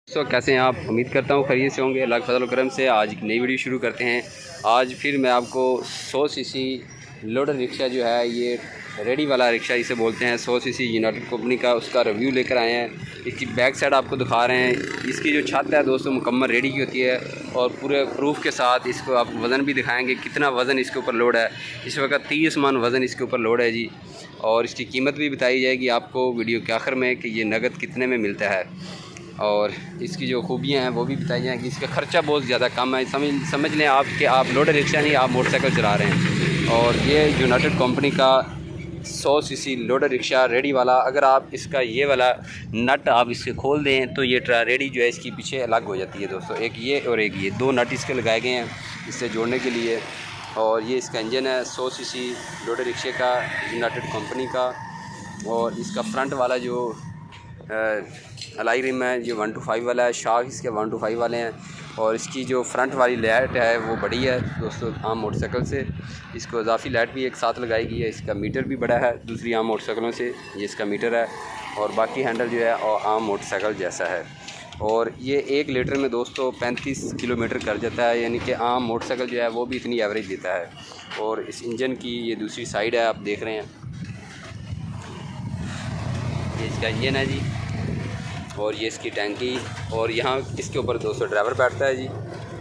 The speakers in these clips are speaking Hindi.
कैसे हैं आप? उम्मीद करता हूँ खैरियत से होंगे। अल्लाह के फजल करम से आज एक नई वीडियो शुरू करते हैं। आज फिर मैं आपको 100 सीसी लोडर रिक्शा जो है, ये रेडी वाला रिक्शा इसे बोलते हैं, 100 सीसी यूनाइटेड कंपनी का, उसका रिव्यू लेकर आए हैं। इसकी बैक साइड आपको दिखा रहे हैं। इसकी जो छत है दोस्तों मुकम्मल रेडी की होती है और पूरे प्रूफ के साथ इसको आप वज़न भी दिखाएँगे, कितना वज़न इसके ऊपर लोड है। इस वक्त 30 मन वज़न इसके ऊपर लोड है जी। और इसकी कीमत भी बताई जाएगी आपको वीडियो के आखिर में कि ये नगद कितने में मिलता है, और इसकी जो खूबियाँ हैं वो भी बताई जाएंगी। इसका ख़र्चा बहुत ज़्यादा कम है। समझ लें आप कि आप लोडर रिक्शा नहीं, आप मोटरसाइकिल चला रहे हैं। और ये यूनाइटेड कंपनी का 100 सीसी लोडर रिक्शा रेडी वाला, अगर आप इसका ये वाला नट आप इसके खोल दें तो ये रेडी जो है इसकी पीछे अलग हो जाती है दोस्तों। एक ये और एक ये, दो नट इसके लगाए गए हैं इससे जोड़ने के लिए। और ये इसका इंजन है 100 सीसी लोडर रिक्शे का, यूनाइटेड कंपनी का। और इसका फ्रंट वाला जो अलाई रिम है ये 125 वाला है, शाख इसके 125 वाले हैं। और इसकी जो फ्रंट वाली लाइट है वो बड़ी है दोस्तों आम मोटरसाइकिल से। इसको इजाफी लाइट भी एक साथ लगाई गई है। इसका मीटर भी बड़ा है दूसरी आम मोटरसाइकिलों से, ये इसका मीटर है। और बाकी हैंडल जो है और आम मोटरसाइकिल जैसा है। और ये 1 लीटर में दोस्तों 35 किलोमीटर कर जाता है, यानी कि आम मोटरसाइकिल जो है वो भी इतनी एवरेज देता है। और इस इंजन की ये दूसरी साइड है, आप देख रहे हैं, ये इसका इंजन है जी। और ये इसकी टैंकी, और यहाँ इसके ऊपर दोस्तों ड्राइवर बैठता है जी।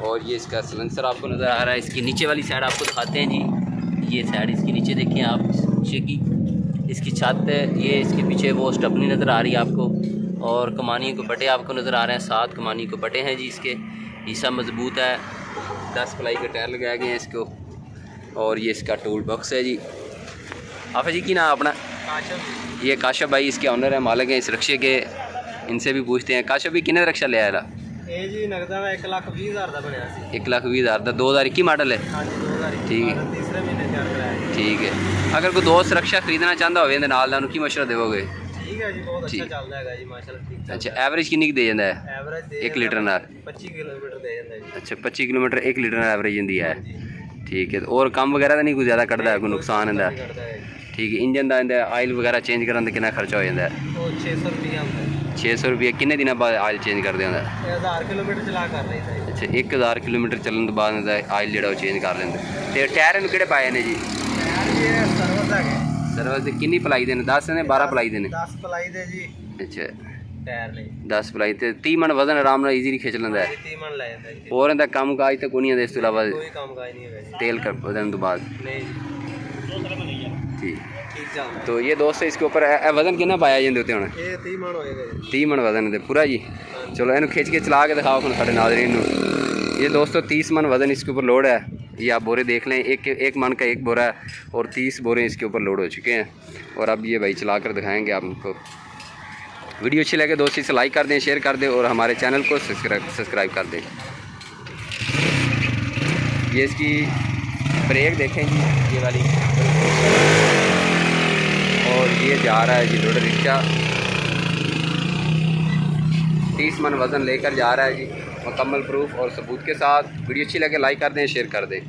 और ये इसका सिलेंसर आपको नज़र आ रहा है। इसकी नीचे वाली साइड आपको दिखाते हैं जी। ये साइड इसकी नीचे देखिए आप, नीचे की इसकी छत है। ये इसके पीछे वो स्टपनी नज़र आ रही है आपको, और कमानी के बटे आपको नज़र आ रहे हैं। 7 कमानी के बटे हैं जी इसके। हिस्सा मजबूत है, 10 प्लाई के टायर लगाए गए हैं इसको। और ये इसका टूल बॉक्स है जी। आप जी की ना अपना ये काशफ भाई इसके ऑनर है, मालिक हैं इस रिक्शे के। इनसे भी पूछते हैं। काशफ भी कितने रिक्शा ले आया? ਇਹ ਜੀ ਨਗਦਾਂ ਦਾ 1,20,000 ਦਾ ਬਣਿਆ ਸੀ। 1,20,000 ਦਾ 2021 मॉडल है। ਹਾਂਜੀ 2021 ठीक है, तीसरे महीने ਤਿਆਰ ਕਰਾਇਆ। ठीक है। अगर कोई दोस्त रिक्शा खरीदना चाहता हो ਇਹਦੇ ਨਾਲ की मशवरा देवोगे? ठीक है जी, बहुत अच्छा ਚੱਲਦਾ ਹੈਗਾ ਜੀ माशाल्लाह। ठीक अच्छा, एवरेज कितनी दे जाता है एवरेज दे 1 लीटर ਨਾਲ? 25 किलोमीटर दे ਜਾਂਦਾ ਜੀ। अच्छा, 25 किलोमीटर 1 लीटर ਨਾਲ एवरेज ਹੁੰਦੀ है। ठीक है। और काम वगैरह तो नहीं कोई ज़्यादा कटता है, कोई नुकसान ਹੁੰਦਾ? ठीक है। इंजन का इंदा आयल वगैरह चेंज करने का कितना खर्चा हो जाता है? ਉਹ 600 ਰੁਪਏ ਹੁੰਦਾ। 600 रुपये। किन्ने दिनों बाद आयल चेंज कर देंगे? 1000 किलोमीटर चला कर रही था। अच्छा, 1000 किलोमीटर चलने के बाद आयल जो चेंज कर लेंगे। तो टायर इन किहड़े पाए ने जी? ये सर्विस है। सर्विस कितनी पलाई देने? 10 ने 12 पलाई देने? 10 पलाई दे जी। अच्छा, टायर ने 10 पलाई ते 30 मन वजन आराम नाल ईजीली खिंच लेंदा है। 30 मन ले ਜਾਂਦਾ ਜੀ। और इनका काम काज तो कोई नहीं है इस तो अलावा? कोई काम काज नहीं है तेल कर बदलने तो बाद? नहीं जी। ठीक। ठीक। तो ये दोस्त इसके ऊपर वजन कितना पाया जाते होते होना? ये 30 मन होएगा जी। 30 मन वजन है पूरा जी। चलो इन्हें खिंच के चला के दिखाओ हम साढ़े नाज़रीन। ये दोस्तों 30 मन वजन इसके ऊपर लोड है। ये आप बोरे देख लें, एक मन का एक बोरा है और 30 बोरे इसके ऊपर लोड हो चुके हैं। और अब ये भाई चला कर दिखाएँगे आपको। वीडियो अच्छी लगे दोस्त इसे लाइक कर दें, शेयर कर दें और हमारे चैनल को सब्सक्राइब कर दें। ये इसकी ब्रेक देखें जी, ये वाली। और ये जा रहा है जी लोडर रिक्शा, 30 मन वज़न लेकर जा रहा है जी, मुकम्मल प्रूफ और सबूत के साथ। वीडियो अच्छी लगे लाइक कर दें, शेयर कर दें।